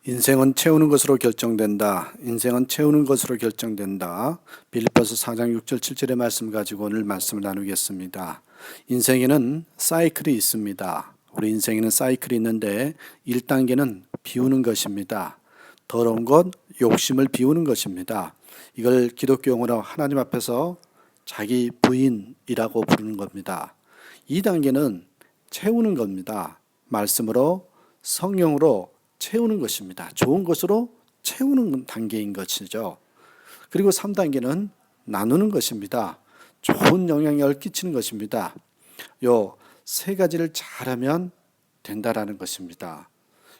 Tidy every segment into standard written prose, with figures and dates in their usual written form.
인생은 채우는 것으로 결정된다. 인생은 채우는 것으로 결정된다. 빌립보서 4장 6절 7절의 말씀 가지고 오늘 말씀을 나누겠습니다. 인생에는 사이클이 있습니다. 우리 인생에는 사이클이 있는데 1단계는 비우는 것입니다. 더러운 것, 욕심을 비우는 것입니다. 이걸 기독교 용어로 하나님 앞에서 자기 부인이라고 부르는 겁니다. 2단계는 채우는 겁니다. 말씀으로, 성령으로 채우는 것입니다. 좋은 것으로 채우는 단계인 것이죠. 그리고 3단계는 나누는 것입니다. 좋은 영향력을 끼치는 것입니다. 요 세 가지를 잘하면 된다라는 것입니다.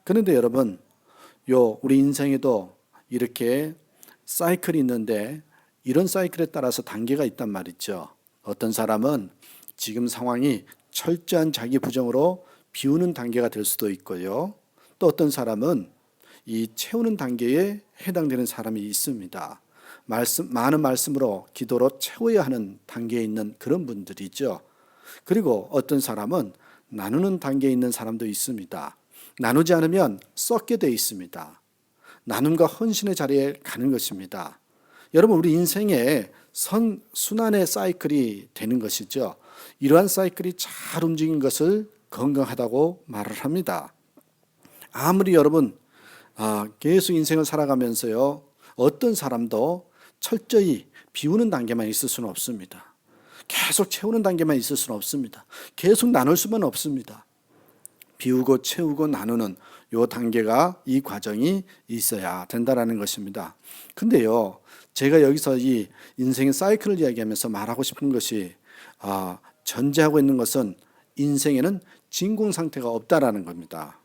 그런데 여러분, 우리 인생에도 이렇게 사이클이 있는데 이런 사이클에 따라서 단계가 있단 말이죠. 어떤 사람은 지금 상황이 철저한 자기 부정으로 비우는 단계가 될 수도 있고요. 또 어떤 사람은 이 채우는 단계에 해당되는 사람이 있습니다. 많은 말씀으로 기도로 채워야 하는 단계에 있는 그런 분들이죠. 그리고 어떤 사람은 나누는 단계에 있는 사람도 있습니다. 나누지 않으면 썩게 돼 있습니다. 나눔과 헌신의 자리에 가는 것입니다. 여러분, 우리 인생에 순환의 사이클이 되는 것이죠. 이러한 사이클이 잘 움직인 것을 건강하다고 말을 합니다. 아무리 여러분 계속 인생을 살아가면서요, 어떤 사람도 철저히 비우는 단계만 있을 수는 없습니다. 계속 채우는 단계만 있을 수는 없습니다. 계속 나눌 수만 없습니다. 비우고 채우고 나누는 이 단계가, 이 과정이 있어야 된다라는 것입니다. 근데요, 제가 여기서 이 인생의 사이클을 이야기하면서 말하고 싶은 것이 전제하고 있는 것은 인생에는 진공 상태가 없다라는 겁니다.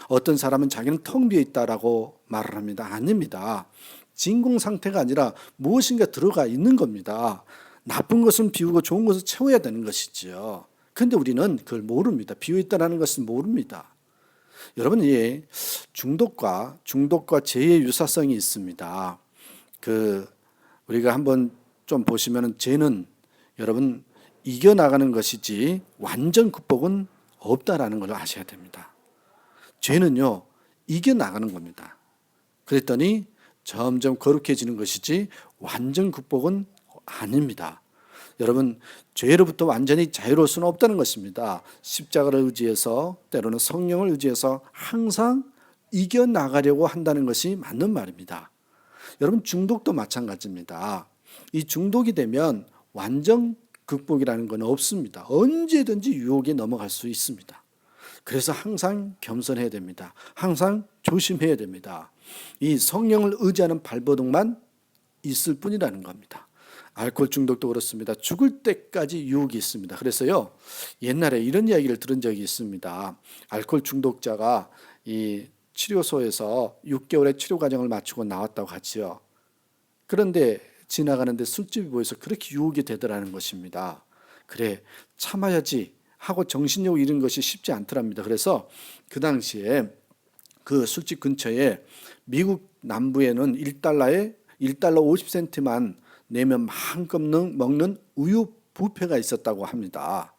어떤 사람은 자기는 텅 비어 있다라고 말을 합니다. 아닙니다. 진공 상태가 아니라 무엇인가 들어가 있는 겁니다. 나쁜 것은 비우고 좋은 것을 채워야 되는 것이지요. 그런데 우리는 그걸 모릅니다. 비어 있다라는 것은 모릅니다. 여러분, 중독과 죄의 유사성이 있습니다. 우리가 한번 좀 보시면은 죄는 여러분 이겨나가는 것이지 완전 극복은 없다라는 걸 아셔야 됩니다. 죄는요, 이겨나가는 겁니다. 그랬더니 점점 거룩해지는 것이지 완전 극복은 아닙니다. 여러분, 죄로부터 완전히 자유로울 수는 없다는 것입니다. 십자가를 의지해서, 때로는 성령을 의지해서 항상 이겨나가려고 한다는 것이 맞는 말입니다. 여러분, 중독도 마찬가지입니다. 이 중독이 되면 완전 극복이라는 건 없습니다. 언제든지 유혹에 넘어갈 수 있습니다. 그래서 항상 겸손해야 됩니다. 항상 조심해야 됩니다. 이 성령을 의지하는 발버둥만 있을 뿐이라는 겁니다. 알코올 중독도 그렇습니다. 죽을 때까지 유혹이 있습니다. 그래서요, 옛날에 이런 이야기를 들은 적이 있습니다. 알코올 중독자가 이 치료소에서 6개월의 치료 과정을 마치고 나왔다고 하지요. 그런데 지나가는데 술집이 보여서 그렇게 유혹이 되더라는 것입니다. 그래, 참아야지 하고 정신력을 잃은 것이 쉽지 않더랍니다. 그래서 그 당시에 그 술집 근처에 미국 남부에는 1달러 50센트만 내면 마음껏 먹는 우유 뷔페가 있었다고 합니다.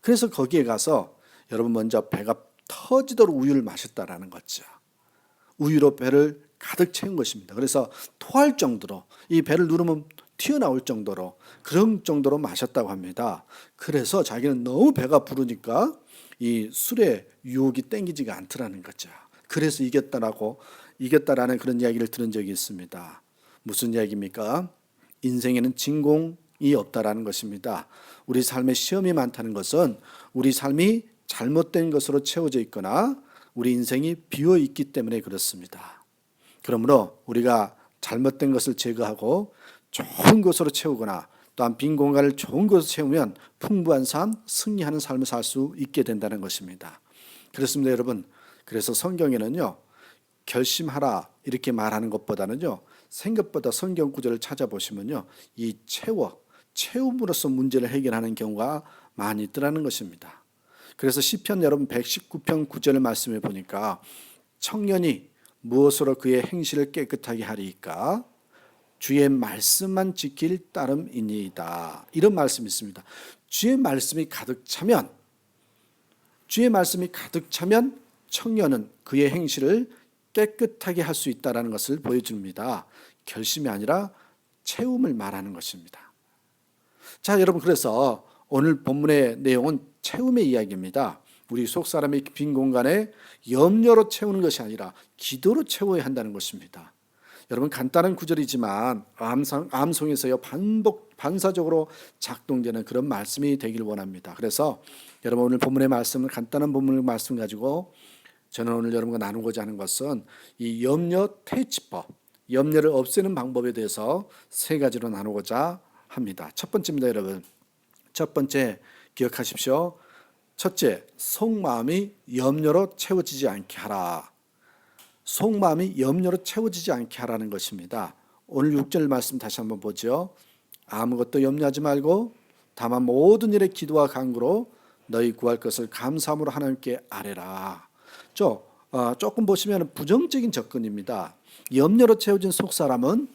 그래서 거기에 가서 여러분 먼저 배가 터지도록 우유를 마셨다라는 거죠. 우유로 배를 가득 채운 것입니다. 그래서 토할 정도로, 이 배를 누르면 튀어나올 정도로, 그런 정도로 마셨다고 합니다. 그래서 자기는 너무 배가 부르니까 이 술의 유혹이 땡기지가 않더라는 거죠. 그래서 이겼다라는 그런 이야기를 들은 적이 있습니다. 무슨 이야기입니까? 인생에는 진공이 없다라는 것입니다. 우리 삶에 시험이 많다는 것은 우리 삶이 잘못된 것으로 채워져 있거나 우리 인생이 비어 있기 때문에 그렇습니다. 그러므로 우리가 잘못된 것을 제거하고 좋은 것으로 채우거나 또한 빈 공간을 좋은 것으로 채우면 풍부한 삶, 승리하는 삶을 살 수 있게 된다는 것입니다. 그렇습니다, 여러분. 그래서 성경에는요, 결심하라 이렇게 말하는 것보다는요, 생각보다 성경 구절을 찾아보시면요, 이 채움으로써 문제를 해결하는 경우가 많이 있더라는 것입니다. 그래서 시편 여러분 119편 9절 말씀에 보니까 청년이 무엇으로 그의 행실을 깨끗하게 하리이까? 주의 말씀만 지킬 따름이니이다. 이런 말씀이 있습니다. 주의 말씀이 가득 차면 청년은 그의 행실을 깨끗하게 할 수 있다는 것을 보여줍니다. 결심이 아니라 채움을 말하는 것입니다. 자, 여러분, 그래서 오늘 본문의 내용은 채움의 이야기입니다. 우리 속 사람의 빈 공간에 염려로 채우는 것이 아니라 기도로 채워야 한다는 것입니다. 여러분, 간단한 구절이지만 암송에서요 반사적으로 작동되는 그런 말씀이 되기를 원합니다. 그래서 여러분, 오늘 본문의 말씀은 간단한 본문의 말씀 가지고 저는 오늘 여러분과 나누고자 하는 것은 이 염려 퇴치법, 염려를 없애는 방법에 대해서 세 가지로 나누고자 합니다. 첫 번째입니다, 여러분. 첫 번째 기억하십시오. 첫째, 속마음이 염려로 채워지지 않게 하라. 속마음이 염려로 채워지지 않게 하라는 것입니다. 오늘 6절 말씀 다시 한번 보죠. 아무것도 염려하지 말고 다만 모든 일에 기도와 간구로 너희 구할 것을 감사함으로 하나님께 아뢰라. 조금 보시면 부정적인 접근입니다. 염려로 채워진 속사람은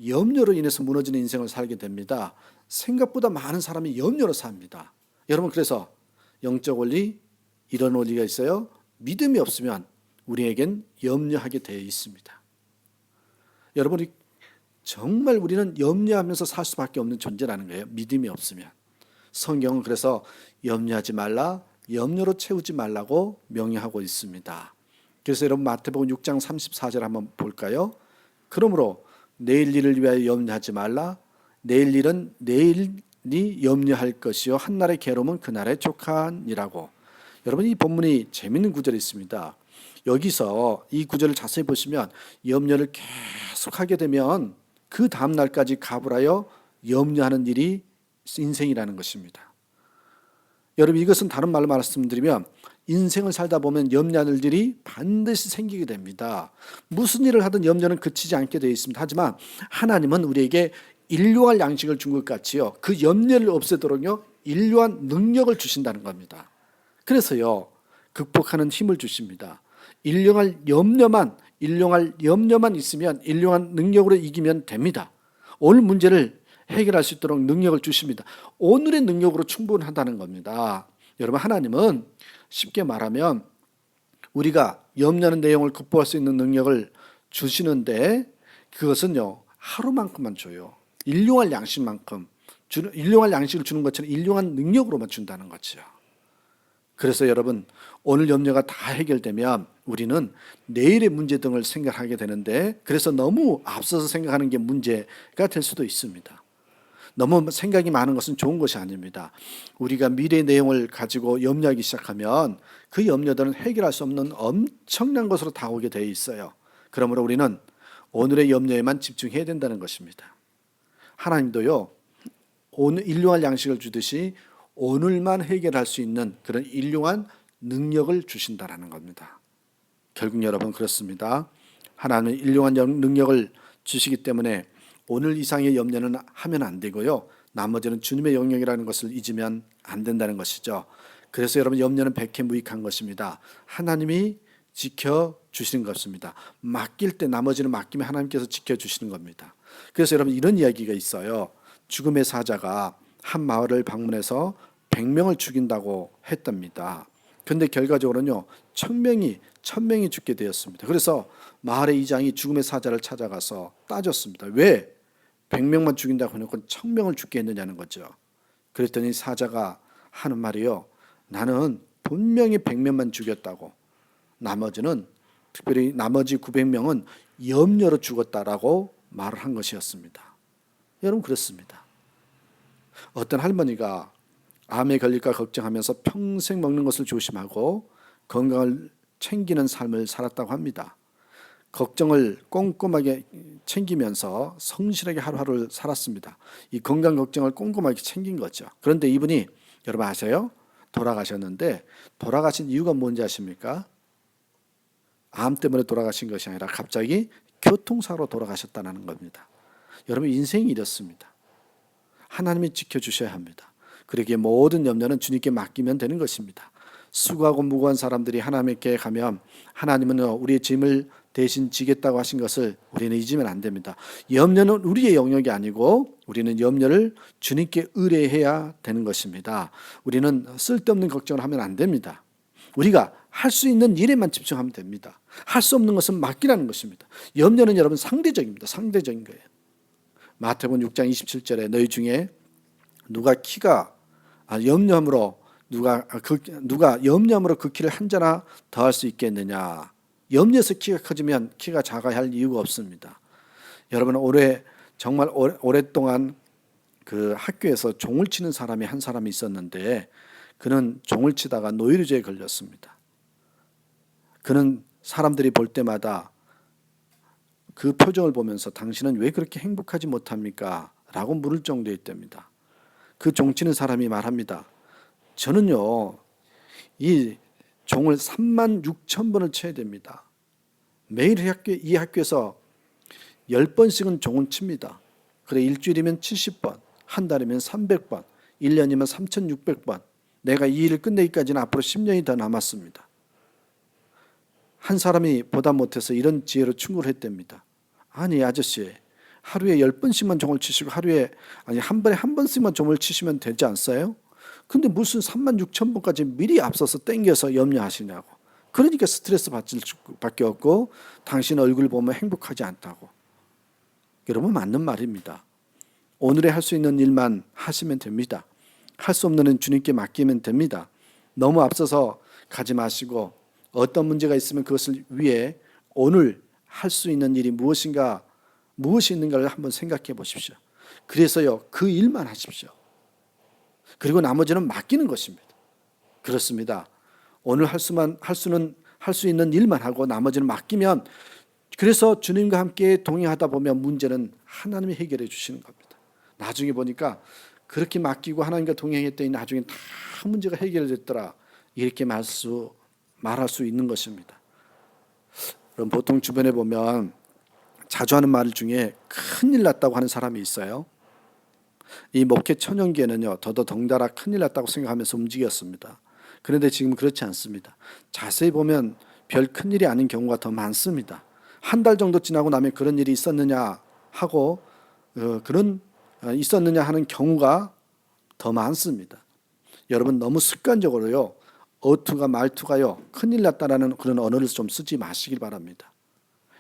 염려로 인해서 무너지는 인생을 살게 됩니다. 생각보다 많은 사람이 염려로 삽니다. 여러분, 그래서 영적 원리, 이런 원리가 있어요. 믿음이 없으면 우리에겐 염려하게 되어 있습니다. 여러분이 정말 우리는 염려하면서 살 수밖에 없는 존재라는 거예요. 믿음이 없으면. 성경은 그래서 염려하지 말라, 염려로 채우지 말라고 명령하고 있습니다. 그래서 여러분, 마태복음 6장 34절 한번 볼까요? 그러므로 내일 일을 위하여 염려하지 말라. 내일 일은 내일이 염려할 것이요 한날의 괴로움은 그날에 족하니라고. 여러분, 이 본문이 재밌는 구절이 있습니다. 여기서 이 구절을 자세히 보시면 염려를 계속하게 되면 그 다음 날까지 가불하여 염려하는 일이 인생이라는 것입니다. 여러분, 이것은 다른 말로 말씀드리면 인생을 살다 보면 염려하는 일이 반드시 생기게 됩니다. 무슨 일을 하든 염려는 그치지 않게 되어 있습니다. 하지만 하나님은 우리에게 일용할 양식을 준 것 같이요, 그 염려를 없애도록요 일용한 능력을 주신다는 겁니다. 그래서요 극복하는 힘을 주십니다. 일용할 염려만 있으면 일용한 능력으로 이기면 됩니다. 오늘 문제를 해결할 수 있도록 능력을 주십니다. 오늘의 능력으로 충분하다는 겁니다. 여러분, 하나님은 쉽게 말하면 우리가 염려하는 내용을 극복할 수 있는 능력을 주시는데 그것은요 하루만큼만 줘요. 일용할 양식을 주는 것처럼 일용한 능력으로만 준다는 거죠. 그래서 여러분, 오늘 염려가 다 해결되면 우리는 내일의 문제 등을 생각하게 되는데, 그래서 너무 앞서서 생각하는 게 문제가 될 수도 있습니다. 너무 생각이 많은 것은 좋은 것이 아닙니다. 우리가 미래의 내용을 가지고 염려하기 시작하면 그 염려들은 해결할 수 없는 엄청난 것으로 다가오게 되어 있어요. 그러므로 우리는 오늘의 염려에만 집중해야 된다는 것입니다. 하나님도요 오늘 일용할 양식을 주듯이 오늘만 해결할 수 있는 그런 일용한 능력을 주신다라는 겁니다. 결국 여러분, 그렇습니다. 하나님은 일용한 능력을 주시기 때문에 오늘 이상의 염려는 하면 안 되고요, 나머지는 주님의 영역이라는 것을 잊으면 안 된다는 것이죠. 그래서 여러분, 염려는 백해무익한 것입니다. 하나님이 지켜주시는 것입니다. 맡길 때 나머지는 맡기면 하나님께서 지켜주시는 겁니다. 그래서 여러분, 이런 이야기가 있어요. 죽음의 사자가 한 마을을 방문해서 100명을 죽인다고 했답니다. 그런데 결과적으로는요 1000명이 죽게 되었습니다. 그래서 마을의 이장이 죽음의 사자를 찾아가서 따졌습니다. 왜 100명만 죽인다고 해놓고 1000명을 죽게 했느냐는 거죠. 그랬더니 사자가 하는 말이요, 나는 분명히 100명만 죽였다고, 나머지는, 특별히 나머지 900명은 염려로 죽었다라고 말을 한 것이었습니다. 여러분, 그렇습니다. 어떤 할머니가 암에 걸릴까 걱정하면서 평생 먹는 것을 조심하고 건강을 챙기는 삶을 살았다고 합니다. 걱정을 꼼꼼하게 챙기면서 성실하게 하루하루를 살았습니다. 이 건강 걱정을 꼼꼼하게 챙긴 거죠. 그런데 이분이 여러분 아세요? 돌아가셨는데 돌아가신 이유가 뭔지 아십니까? 암 때문에 돌아가신 것이 아니라 갑자기 교통사고로 돌아가셨다는 겁니다. 여러분, 인생이 이렇습니다. 하나님이 지켜주셔야 합니다. 그러기에 모든 염려는 주님께 맡기면 되는 것입니다. 수고하고 무거운 사람들이 하나님께 가면 하나님은 우리의 짐을 대신 지겠다고 하신 것을 우리는 잊으면 안 됩니다. 염려는 우리의 영역이 아니고 우리는 염려를 주님께 의뢰해야 되는 것입니다. 우리는 쓸데없는 걱정을 하면 안 됩니다. 우리가 할 수 있는 일에만 집중하면 됩니다. 할 수 없는 것은 맡기라는 것입니다. 염려는 여러분 상대적입니다. 상대적인 거예요. 마태복음 6장 27절에 너희 중에 누가 염려함으로 누가 염려함으로 그 키를 한 자나 더할 수 있겠느냐. 염려해서 키가 커지면 키가 작아야 할 이유가 없습니다. 여러분 정말 오랫동안 그 학교에서 종을 치는 사람이 한 사람이 있었는데 그는 종을 치다가 노이로제에 걸렸습니다. 그는 사람들이 볼 때마다 그 표정을 보면서 당신은 왜 그렇게 행복하지 못합니까? 라고 물을 정도였답니다. 그 종치는 사람이 말합니다. 저는요 이 종을 36,000번을 쳐야 됩니다. 매일 이 학교에서 10번씩은 종을 칩니다. 그래 일주일이면 70번, 한 달이면 300번, 1년이면 3,600번. 내가 이 일을 끝내기까지는 앞으로 10년이 더 남았습니다. 한 사람이 보다 못해서 이런 지혜로 충고를 했답니다. 아니 아저씨, 하루에 10번씩만 종을 치시고 한 번에 한 번씩만 종을 치시면 되지 않어요? 근데 무슨 36,000번까지 미리 앞서서 땡겨서 염려하시냐고. 그러니까 스트레스 받을 밖에 없고 당신 얼굴 보면 행복하지 않다고. 여러분 맞는 말입니다. 오늘에 할 수 있는 일만 하시면 됩니다. 할 수 없는 일은 주님께 맡기면 됩니다. 너무 앞서서 가지 마시고 어떤 문제가 있으면 그것을 위해 오늘 할 수 있는 일이 무엇이 있는가를 한번 생각해 보십시오. 그래서요 그 일만 하십시오. 그리고 나머지는 맡기는 것입니다. 그렇습니다. 오늘 할 수 있는 일만 하고 나머지는 맡기면, 그래서 주님과 함께 동행하다 보면 문제는 하나님이 해결해 주시는 겁니다. 나중에 보니까 그렇게 맡기고 하나님과 동행했더니 나중에 다 문제가 해결됐더라. 이렇게 말할 수 있는 것입니다. 그럼 보통 주변에 보면 자주 하는 말 중에 큰일 났다고 하는 사람이 있어요. 이 목회 천연기에는요 더더 덩달아 큰일 났다고 생각하면서 움직였습니다. 그런데 지금 그렇지 않습니다. 자세히 보면 별 큰일이 아닌 경우가 더 많습니다. 한 달 정도 지나고 나면 그런 일이 있었느냐 하는 경우가 더 많습니다. 여러분 너무 습관적으로요 말투가요 큰일 났다라는 그런 언어를 좀 쓰지 마시길 바랍니다.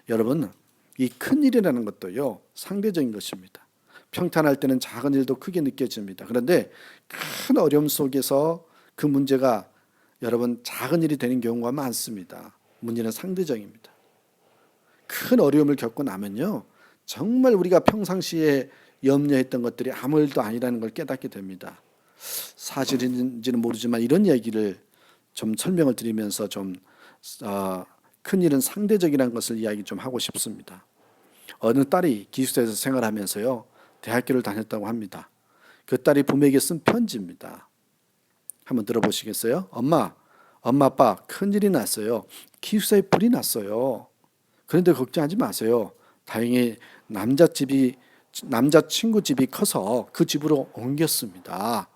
여러분 이 큰일이라는 것도요 상대적인 것입니다. 평탄할 때는 작은 일도 크게 느껴집니다. 그런데 큰 어려움 속에서 그 문제가 여러분 작은 일이 되는 경우가 많습니다. 문제는 상대적입니다. 큰 어려움을 겪고 나면요 정말 우리가 평상시에 염려했던 것들이 아무 일도 아니라는 걸 깨닫게 됩니다. 사실인지는 모르지만 이런 얘기를 좀 설명을 드리면서 큰 일은 상대적이라는 것을 이야기 좀 하고 싶습니다. 어느 딸이 기숙사에서 생활하면서요 대학교를 다녔다고 합니다. 그 딸이 부모에게 쓴 편지입니다. 한번 들어보시겠어요? 엄마 아빠 큰일이 났어요. 기숙사에 불이 났어요. 그런데 걱정하지 마세요. 다행히 남자친구 집이 커서 그 집으로 옮겼습니다.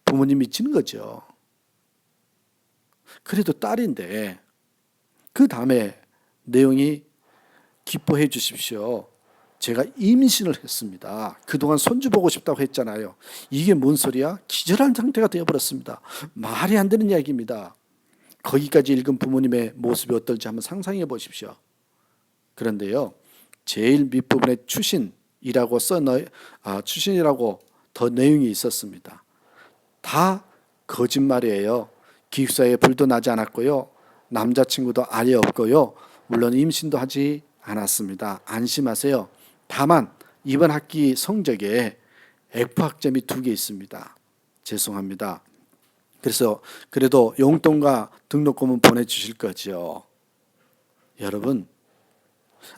부모님 미치는 거죠. 그래도 딸인데 그 다음에 내용이 기뻐해 주십시오. 제가 임신을 했습니다. 그동안 손주 보고 싶다고 했잖아요. 이게 뭔 소리야? 기절한 상태가 되어버렸습니다. 말이 안 되는 이야기입니다. 거기까지 읽은 부모님의 모습이 어떨지 한번 상상해 보십시오. 그런데요, 제일 밑부분에 추신이라고 추신이라고 더 내용이 있었습니다. 다 거짓말이에요. 기숙사에 불도 나지 않았고요. 남자친구도 아예 없고요. 물론 임신도 하지 않았습니다. 안심하세요. 다만 이번 학기 성적에 F학점이 2개 있습니다. 죄송합니다. 그래서 그래도 용돈과 등록금은 보내주실 거죠. 여러분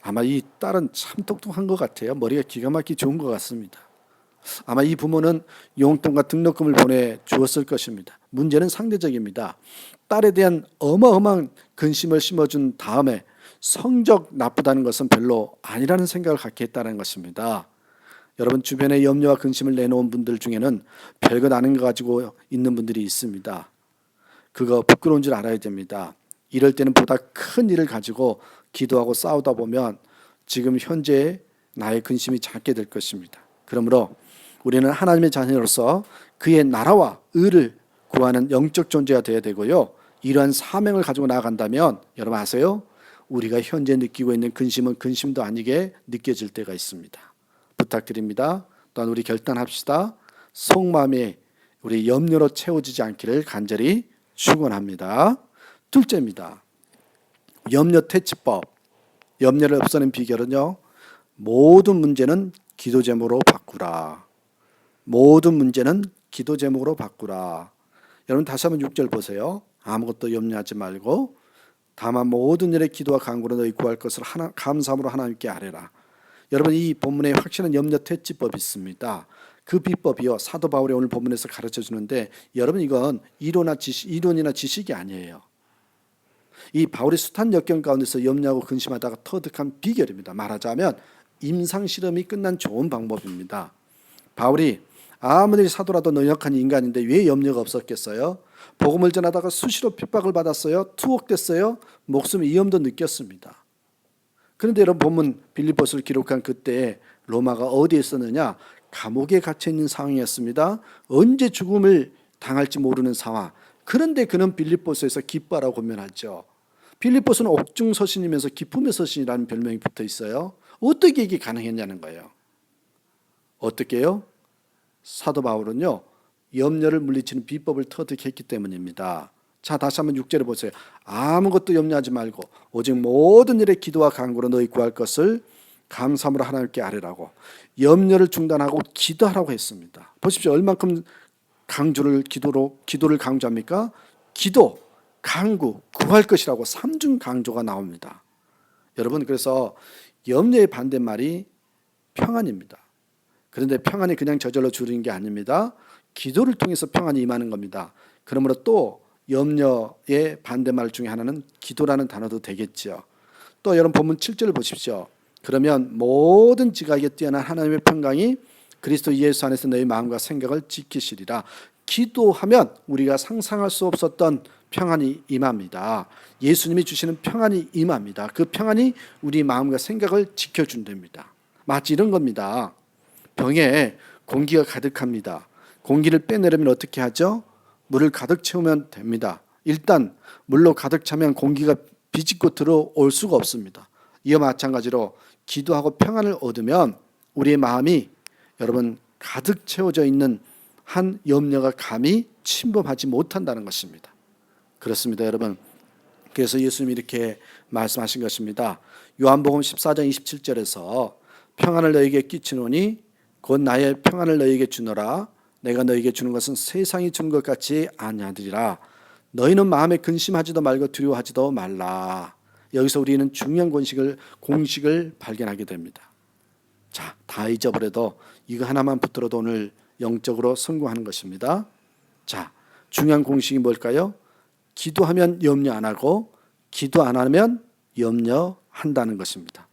아마 이 딸은 참 똑똑한 것 같아요. 머리가 기가 막히게 좋은 것 같습니다. 아마 이 부모는 용돈과 등록금을 보내주었을 것입니다. 문제는 상대적입니다. 딸에 대한 어마어마한 근심을 심어준 다음에 성적 나쁘다는 것은 별로 아니라는 생각을 갖게 했다는 것입니다. 여러분 주변에 염려와 근심을 내놓은 분들 중에는 별것 아닌 거 가지고 있는 분들이 있습니다. 그거 부끄러운 줄 알아야 됩니다. 이럴 때는 보다 큰 일을 가지고 기도하고 싸우다 보면 지금 현재 나의 근심이 작게 될 것입니다. 그러므로 우리는 하나님의 자녀로서 그의 나라와 의를 구하는 영적 존재가 되어야 되고요. 이러한 사명을 가지고 나아간다면 여러분 아세요? 우리가 현재 느끼고 있는 근심은 근심도 아니게 느껴질 때가 있습니다. 부탁드립니다. 또한 우리 결단합시다. 속마음에 우리 염려로 채워지지 않기를 간절히 축원합니다. 둘째입니다. 염려 퇴치법. 염려를 없애는 비결은요. 모든 문제는 기도 제목으로 바꾸라. 모든 문제는 기도 제목으로 바꾸라. 여러분 다시 한번 6절 보세요. 아무것도 염려하지 말고 다만 모든 일에 기도와 간구로 너희 구할 것을 감사함으로 하나님께 아뢰라. 여러분 이 본문에 확실한 염려 퇴치법이 있습니다. 그 비법이요 사도 바울이 오늘 본문에서 가르쳐 주는데 여러분 이건 이론이나 지식이 아니에요. 이 바울이 숱한 역경 가운데서 염려하고 근심하다가 터득한 비결입니다. 말하자면 임상실험이 끝난 좋은 방법입니다. 바울이 아무리 사도라도 연약한 인간인데 왜 염려가 없었겠어요? 복음을 전하다가 수시로 핍박을 받았어요. 투옥됐어요. 목숨 위험도 느꼈습니다. 그런데 여러분 본문 빌립보서를 기록한 그때 로마가 어디에 있었느냐? 감옥에 갇혀 있는 상황이었습니다. 언제 죽음을 당할지 모르는 상황. 그런데 그는 빌립보서에서 기뻐하라고 권면하죠. 빌립보서는 옥중 서신이면서 기쁨의 서신이라는 별명이 붙어 있어요. 어떻게 이게 가능했냐는 거예요. 어떻게요? 사도 바울은요. 염려를 물리치는 비법을 터득했기 때문입니다. 자, 다시 한번 6절에 보세요. 아무것도 염려하지 말고 오직 모든 일에 기도와 간구로 너희 구할 것을 감사함으로 하나님께 아뢰라고. 염려를 중단하고 기도하라고 했습니다. 보십시오. 얼만큼 기도를 강조합니까? 기도, 간구, 구할 것이라고 3중 강조가 나옵니다. 여러분 그래서 염려의 반대말이 평안입니다. 그런데 평안이 그냥 저절로 주어지는 게 아닙니다. 기도를 통해서 평안이 임하는 겁니다. 그러므로 또 염려의 반대말 중에 하나는 기도라는 단어도 되겠죠. 또 여러분 본문 7절을 보십시오. 그러면 모든 지각에 뛰어난 하나님의 평강이 그리스도 예수 안에서 너희 마음과 생각을 지키시리라. 기도하면 우리가 상상할 수 없었던 평안이 임합니다. 예수님이 주시는 평안이 임합니다. 그 평안이 우리 마음과 생각을 지켜준답니다. 마치 이런 겁니다. 병에 공기가 가득합니다. 공기를 빼내려면 어떻게 하죠? 물을 가득 채우면 됩니다. 일단 물로 가득 차면 공기가 비집고 들어올 수가 없습니다. 이와 마찬가지로 기도하고 평안을 얻으면 우리의 마음이 여러분 가득 채워져 있는 한 염려가 감히 침범하지 못한다는 것입니다. 그렇습니다, 여러분. 그래서 예수님이 이렇게 말씀하신 것입니다. 요한복음 14장 27절에서 평안을 너에게 끼치노니 곧 나의 평안을 너에게 주노라. 내가 너에게 주는 것은 세상이 주는 것 같이 아니하리라. 너희는 마음에 근심하지도 말고 두려워하지도 말라. 여기서 우리는 중요한 공식을 발견하게 됩니다. 자, 다 잊어버려도 이거 하나만 붙들어도 오늘 영적으로 성공하는 것입니다. 자, 중요한 공식이 뭘까요? 기도하면 염려 안 하고 기도 안 하면 염려한다는 것입니다.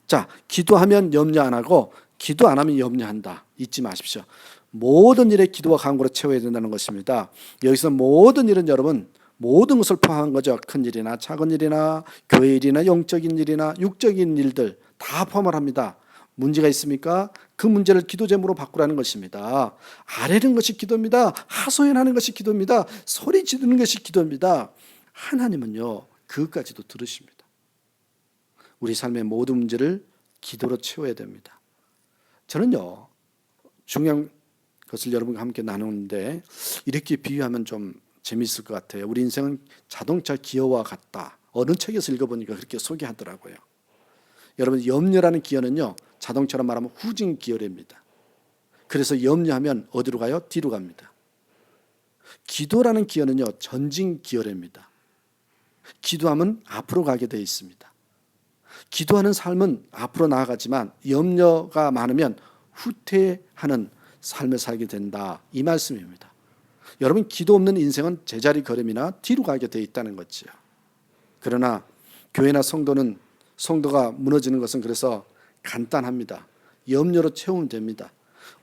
자, 기도하면 염려 안 하고 기도 안 하면 염려한다. 잊지 마십시오. 모든 일에 기도와 간구로 채워야 된다는 것입니다. 여기서 모든 일은 여러분 모든 것을 포함한 거죠. 큰 일이나 작은 일이나 교회 일이나 영적인 일이나 육적인 일들 다 포함을 합니다. 문제가 있습니까? 그 문제를 기도 제목으로 바꾸라는 것입니다. 아뢰는 것이 기도입니다. 하소연하는 것이 기도입니다. 소리 지르는 것이 기도입니다. 하나님은요 그것까지도 들으십니다. 우리 삶의 모든 문제를 기도로 채워야 됩니다. 저는요 중요한 것을 여러분과 함께 나누는데 이렇게 비유하면 좀 재미있을 것 같아요. 우리 인생은 자동차 기어와 같다. 어느 책에서 읽어보니까 그렇게 소개하더라고요. 여러분 염려라는 기어는요 자동차로 말하면 후진 기어랍니다. 그래서 염려하면 어디로 가요? 뒤로 갑니다. 기도라는 기어는요 전진 기어랍니다. 기도하면 앞으로 가게 되어 있습니다. 기도하는 삶은 앞으로 나아가지만 염려가 많으면 후퇴하는 삶을 살게 된다. 이 말씀입니다. 여러분 기도 없는 인생은 제자리 걸음이나 뒤로 가게 되어 있다는 거죠. 그러나 교회나 성도가 무너지는 것은 그래서 간단합니다. 염려로 채우면 됩니다.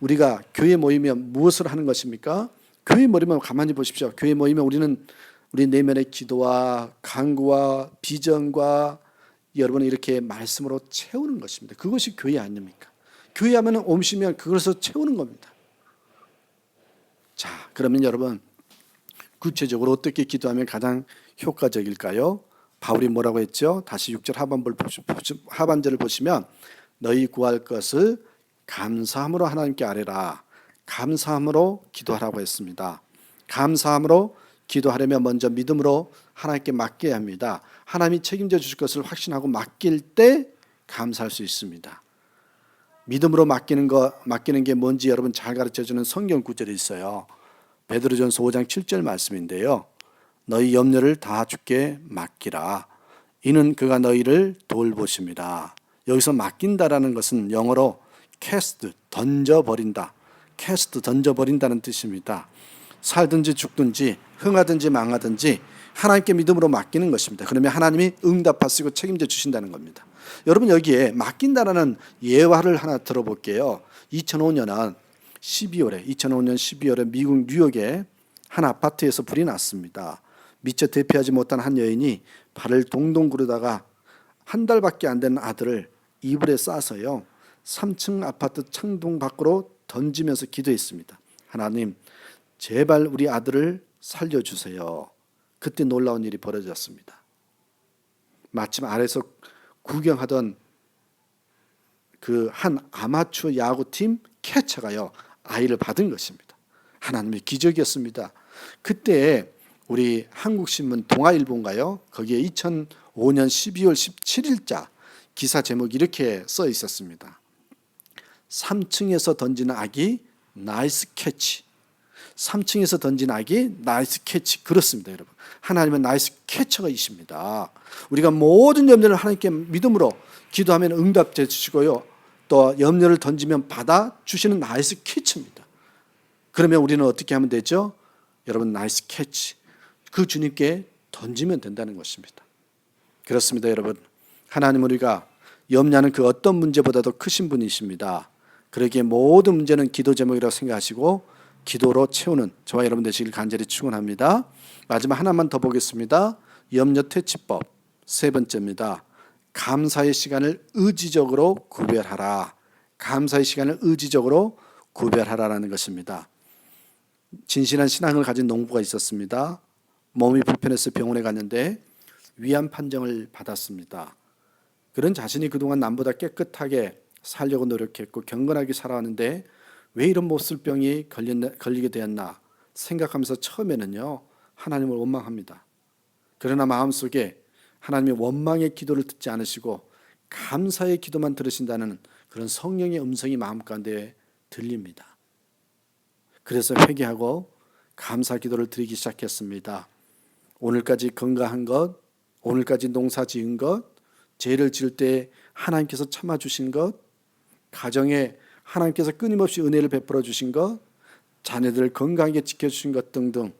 우리가 교회 모이면 무엇을 하는 것입니까? 교회 모이면 가만히 보십시오. 교회 모이면 우리는 우리 내면의 기도와 간구와 비전과 여러분이 이렇게 말씀으로 채우는 것입니다. 그것이 교회 아닙니까? 교회 하면 오시면 그것을 채우는 겁니다. 자, 그러면 여러분 구체적으로 어떻게 기도하면 가장 효과적일까요? 바울이 뭐라고 했죠? 다시 6절 하반절을 보시면 너희 구할 것을 감사함으로 하나님께 아뢰라. 감사함으로 기도하라고 했습니다. 감사함으로 기도하려면 먼저 믿음으로 하나님께 맡겨야 합니다. 하나님이 책임져 주실 것을 확신하고 맡길 때 감사할 수 있습니다. 믿음으로 맡기는 게 뭔지 여러분 잘 가르쳐주는 성경 구절이 있어요. 베드로전서 5장 7절 말씀인데요. 너희 염려를 다 주께 맡기라. 이는 그가 너희를 돌보십니다. 여기서 맡긴다라는 것은 영어로 cast, 던져버린다. cast, 던져버린다는 뜻입니다. 살든지 죽든지 흥하든지 망하든지 하나님께 믿음으로 맡기는 것입니다. 그러면 하나님이 응답하시고 책임져 주신다는 겁니다. 여러분 여기에 맡긴다라는 예화를 하나 들어볼게요. 2005년 12월에 미국 뉴욕에 한 아파트에서 불이 났습니다. 미처 대피하지 못한 한 여인이 발을 동동 구르다가 한 달밖에 안 된 아들을 이불에 싸서요 3층 아파트 창동 밖으로 던지면서 기도했습니다. 하나님 제발 우리 아들을 살려주세요. 그때 놀라운 일이 벌어졌습니다. 마침 아래서 구경하던 그 한 아마추어 야구팀 캐쳐가요 아이를 받은 것입니다. 하나님의 기적이었습니다. 그때 우리 한국신문 동아일보인가요? 거기에 2005년 12월 17일자 기사 제목이 이렇게 써 있었습니다. 3층에서 던진 아기 나이스 캐치. 3층에서 던진 아기 나이스 캐치. 그렇습니다, 여러분. 하나님은 나이스 캐쳐가이십니다. 우리가 모든 염려를 하나님께 믿음으로 기도하면 응답해 주시고요. 또 염려를 던지면 받아 주시는 나이스 캐치입니다. 그러면 우리는 어떻게 하면 되죠? 여러분 나이스 캐치. 그 주님께 던지면 된다는 것입니다. 그렇습니다, 여러분. 하나님 우리가 염려하는 그 어떤 문제보다도 크신 분이십니다. 그러기에 모든 문제는 기도 제목이라고 생각하시고 기도로 채우는 저와 여러분 되시길 간절히 축원합니다. 마지막 하나만 더 보겠습니다. 염려 퇴치법 세 번째입니다. 감사의 시간을 의지적으로 구별하라. 감사의 시간을 의지적으로 구별하라라는 것입니다. 진실한 신앙을 가진 농부가 있었습니다. 몸이 불편해서 병원에 갔는데 위암 판정을 받았습니다. 그런 자신이 그동안 남보다 깨끗하게 살려고 노력했고 경건하게 살아왔는데 왜 이런 몹쓸병이 걸리게 되었나 생각하면서 처음에는요 하나님을 원망합니다. 그러나 마음속에 하나님의 원망의 기도를 듣지 않으시고 감사의 기도만 들으신다는 그런 성령의 음성이 마음 가운데 들립니다. 그래서 회개하고 감사 기도를 드리기 시작했습니다. 오늘까지 건강한 것, 오늘까지 농사 지은 것, 죄를 지을 때 하나님께서 참아주신 것, 가정에 하나님께서 끊임없이 은혜를 베풀어 주신 것, 자녀들을 건강하게 지켜주신 것 등등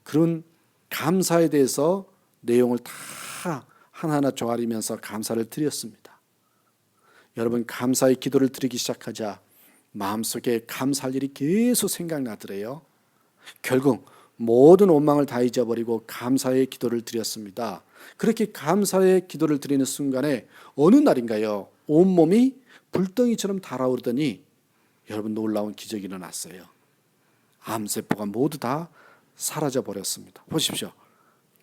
그런 감사에 대해서 내용을 다 하나하나 조아리면서 감사를 드렸습니다. 여러분 감사의 기도를 드리기 시작하자 마음속에 감사할 일이 계속 생각나더래요. 결국 모든 원망을 다 잊어버리고 감사의 기도를 드렸습니다. 그렇게 감사의 기도를 드리는 순간에 어느 날인가요? 온몸이 불덩이처럼 달아오르더니 여러분 놀라운 기적이 일어났어요. 암세포가 모두 다 사라져 버렸습니다. 보십시오.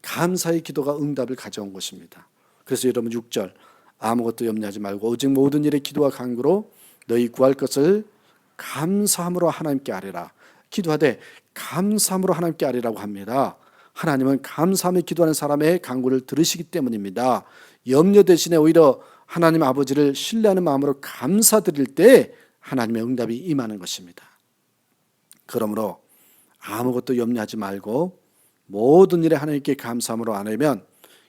감사의 기도가 응답을 가져온 것입니다. 그래서 여러분 6절 아무것도 염려하지 말고 오직 모든 일에 기도와 간구로 너희 구할 것을 감사함으로 하나님께 아뢰라. 기도하되 감사함으로 하나님께 아뢰라고 합니다. 하나님은 감사함에 기도하는 사람의 간구를 들으시기 때문입니다. 염려 대신에 오히려 하나님 아버지를 신뢰하는 마음으로 감사드릴 때 하나님의 응답이 임하는 것입니다. 그러므로 아무것도 염려하지 말고 모든 일에 하나님께 감사함으로 아뢰면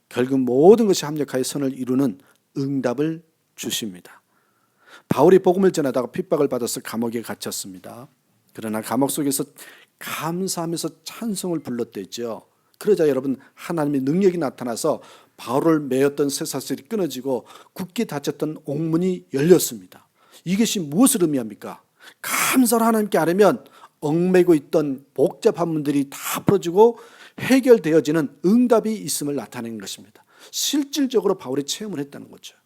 결국 모든 것이 합력하여 선을 이루는 응답을 주십니다. 바울이 복음을 전하다가 핍박을 받아서 감옥에 갇혔습니다. 그러나 감옥 속에서 감사하면서 찬송을 불렀댔죠. 그러자 여러분 하나님의 능력이 나타나서 바울을 매었던 쇠사슬이 끊어지고 굳게 닫혔던 옥문이 열렸습니다. 이것이 무엇을 의미합니까? 감사를 하나님께 아뢰면 얽매고 있던 복잡한 문들이 다 풀어지고 해결되어지는 응답이 있음을 나타내는 것입니다. 실질적으로 바울이 체험을 했다는 거죠.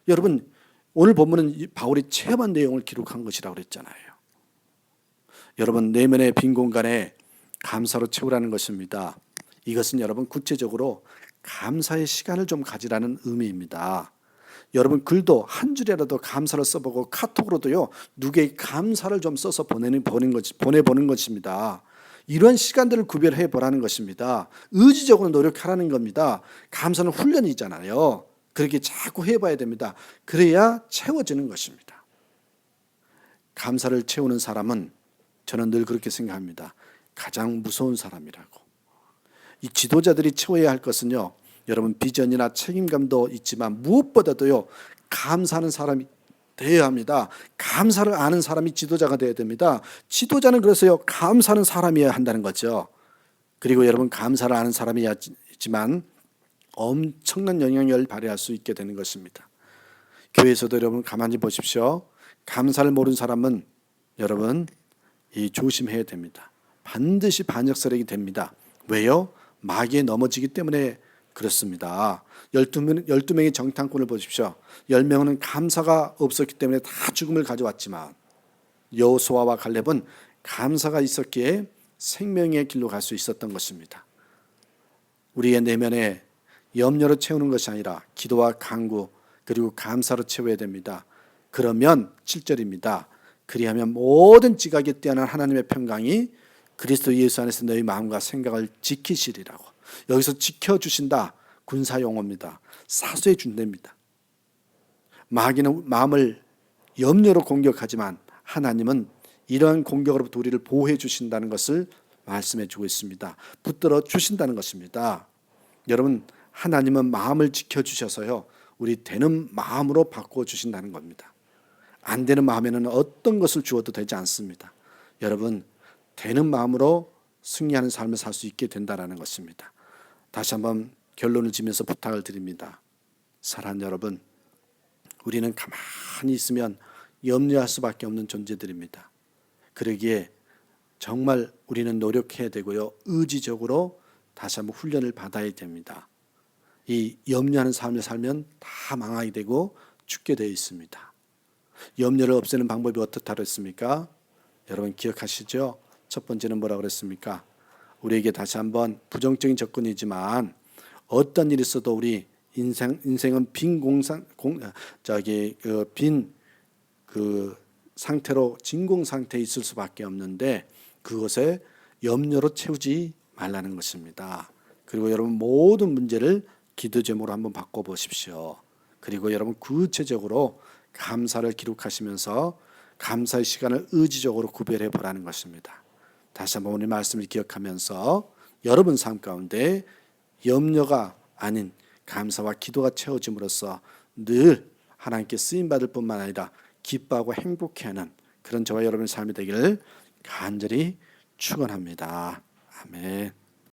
여러분 오늘 본문은 바울이 체험한 내용을 기록한 것이라고 그랬잖아요. 여러분 내면의 빈 공간에 감사로 채우라는 것입니다. 이것은 여러분 구체적으로 감사의 시간을 좀 가지라는 의미입니다. 여러분 글도 한 줄이라도 감사를 써보고 카톡으로도요 누구에게 감사를 좀 써서 보내보는 것입니다. 이러한 시간들을 구별해 보라는 것입니다. 의지적으로 노력하라는 겁니다. 감사는 훈련이잖아요. 그렇게 자꾸 해봐야 됩니다. 그래야 채워지는 것입니다. 감사를 채우는 사람은 저는 늘 그렇게 생각합니다. 가장 무서운 사람이라고. 이 지도자들이 채워야 할 것은요, 여러분 비전이나 책임감도 있지만 무엇보다도요 감사하는 사람이 되어야 합니다. 감사를 아는 사람이 지도자가 되어야 됩니다. 지도자는 그래서요 감사하는 사람이어야 한다는 거죠. 그리고 여러분 감사를 아는 사람이지만 엄청난 영향력을 발휘할 수 있게 되는 것입니다. 교회에서도 여러분 가만히 보십시오. 감사를 모르는 사람은 여러분 조심해야 됩니다. 반드시 반역설익이 됩니다. 왜요? 마귀에 넘어지기 때문에 그렇습니다. 12명의 정탐꾼을 보십시오. 10명은 감사가 없었기 때문에 다 죽음을 가져왔지만 여호수아와 갈렙은 감사가 있었기에 생명의 길로 갈 수 있었던 것입니다. 우리의 내면에 염려로 채우는 것이 아니라 기도와 간구 그리고 감사로 채워야 됩니다. 그러면 7절입니다. 그리하면 모든 지각에 뛰어난 하나님의 평강이 그리스도 예수 안에서 너희 마음과 생각을 지키시리라고. 여기서 지켜주신다. 군사용어입니다. 사수해 준답니다. 마귀는 마음을 염려로 공격하지만 하나님은 이러한 공격으로부터 우리를 보호해 주신다는 것을 말씀해 주고 있습니다. 붙들어 주신다는 것입니다. 여러분 하나님은 마음을 지켜주셔서요 우리 되는 마음으로 바꾸어 주신다는 겁니다. 안 되는 마음에는 어떤 것을 주어도 되지 않습니다. 여러분 되는 마음으로 승리하는 삶을 살 수 있게 된다는 것입니다. 다시 한번 결론을 지면서 부탁을 드립니다. 사랑하는 여러분, 우리는 가만히 있으면 염려할 수밖에 없는 존재들입니다. 그러기에 정말 우리는 노력해야 되고요. 의지적으로 다시 한번 훈련을 받아야 됩니다. 이 염려하는 삶을 살면 다 망하게 되고 죽게 되어 있습니다. 염려를 없애는 방법이 어떻다고 했습니까? 여러분 기억하시죠? 첫 번째는 뭐라고 그랬습니까? 우리에게 다시 한번 부정적인 접근이지만 어떤 일이 있어도 우리 인생은 빈 상태로 진공 상태에 있을 수밖에 없는데 그것에 염려로 채우지 말라는 것입니다. 그리고 여러분 모든 문제를 기도 제목으로 한번 바꿔보십시오. 그리고 여러분 구체적으로 감사를 기록하시면서 감사의 시간을 의지적으로 구별해 보라는 것입니다. 다시 한번 오늘 말씀을 기억하면서 여러분 삶 가운데 염려가 아닌 감사와 기도가 채워짐으로써 늘 하나님께 쓰임받을 뿐만 아니라 기뻐하고 행복해하는 그런 저와 여러분의 삶이 되기를 간절히 축원합니다. 아멘.